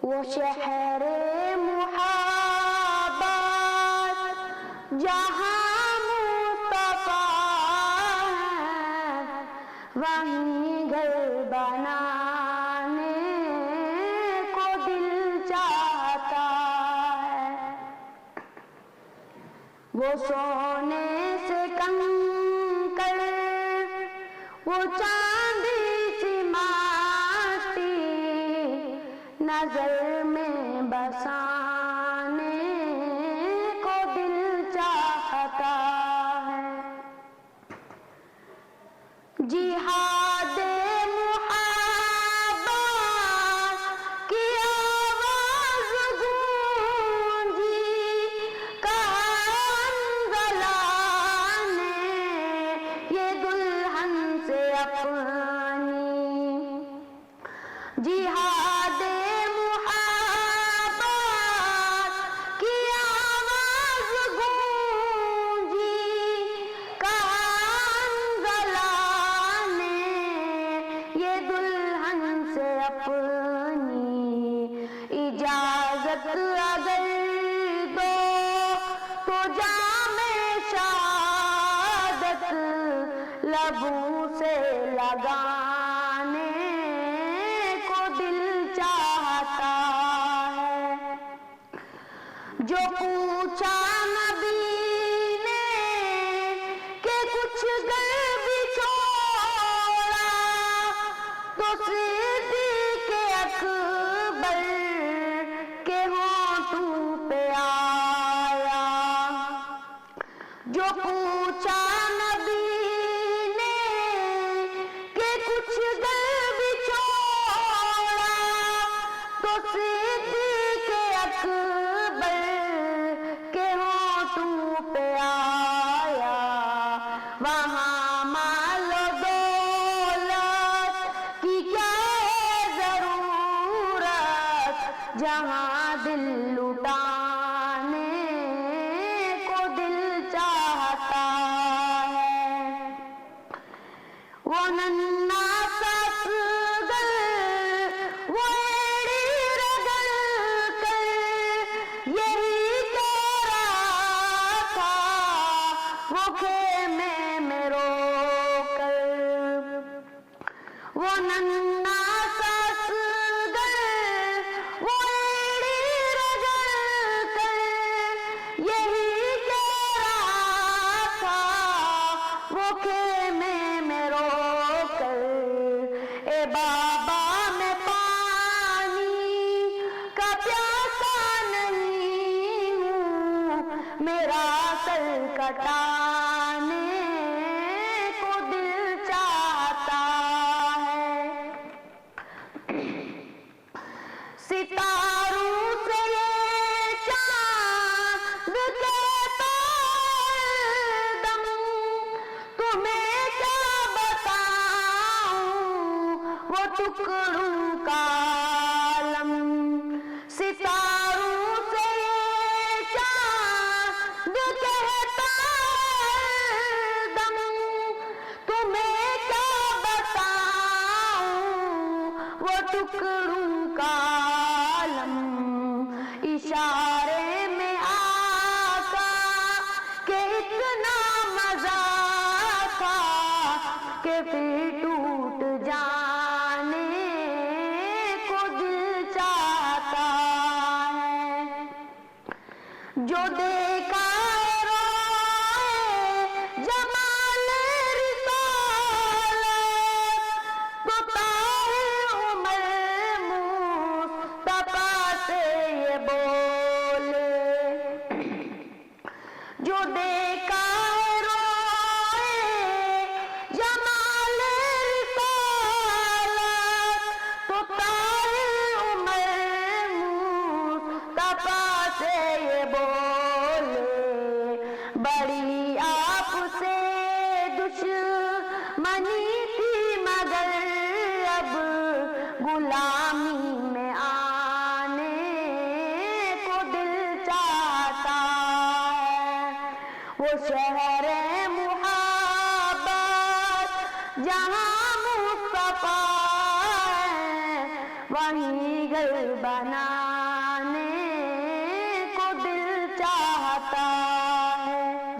وہ شہر محبت جہاں مصطفیٰ ہے، وہیں گھر بنانے کو دل چاہتا ہے۔ وہ سونے سے کنکر، وہ چاندی سی مٹی، نظر میں بسانے کو دل چاہتا ہے۔ جہاد محبت کی آواز گونجی، حنظلہ نے یہ دلہن سے اپنی، جہاد محبت کی آواز گونجی، حنظلہ نے یہ دلہن سے اپنی، اجازت اگر دو تو جام شہادت لبوں سے لگانے کو دل چاہتا ہے۔ جو پوچھا نبی نے کہ کچھ گر بھی چھوڑا، تو صدیق اکبر کے ہونٹوں پہ آیا۔ جو پوچھا نبی نے کہ کچھ گر بھی چھوڑا، تو صدیق اکبر کے ہونٹوں پہ آیا۔ وہاں مال و دولت کی کیا ہے ضرورت، جہاں دل لٹانے کو دل چاہتا ہے۔ وہ ننھا سا اصغر، وہ ایڑی رگڑ کر یہی کہہ رہا تھا، وہ خیمے میں رو کر۔ وہ ننھا سا اصغر، وہ ایڑی رگڑ کر یہی کہہ رہا تھا، وہ خیمے میں رو کر۔ اے بابا میں پانی کا پیاسا نہیں ہوں، میرا سر کٹانے کو دل چاہتا ہے۔ ستاروں سے یہ چاند کہتا ہردم، تمہیں کیا بتاؤں وہ ٹکڑوں کا عالم۔ ستاروں سے یہ چاند کہتا ہردم، تمہیں کیا بتاؤں وہ ٹکڑوں کا عالم۔ اشارے میں آقا کہ اتنا مزہ تھا کہ پھر ٹوٹ جانے کو دل چاہتا ہے۔ جو دیکھا ہے روئے جمال رسالت، تو طاہر عمر مصطفیٰ سے یہ بولے۔ جو دیکھا ہے روئے جمال رسالت، تو طاہر عمر مصطفیٰ سے یہ بولے۔ بڑی آپ سے دشمنی تھی مگر اب غلامی میں آنے کو دل چاہتا ہے۔ وہ شہر محبت جہاں مصطفیٰ ہے، وہیں گھر بنانے کو دل چاہتا ہے.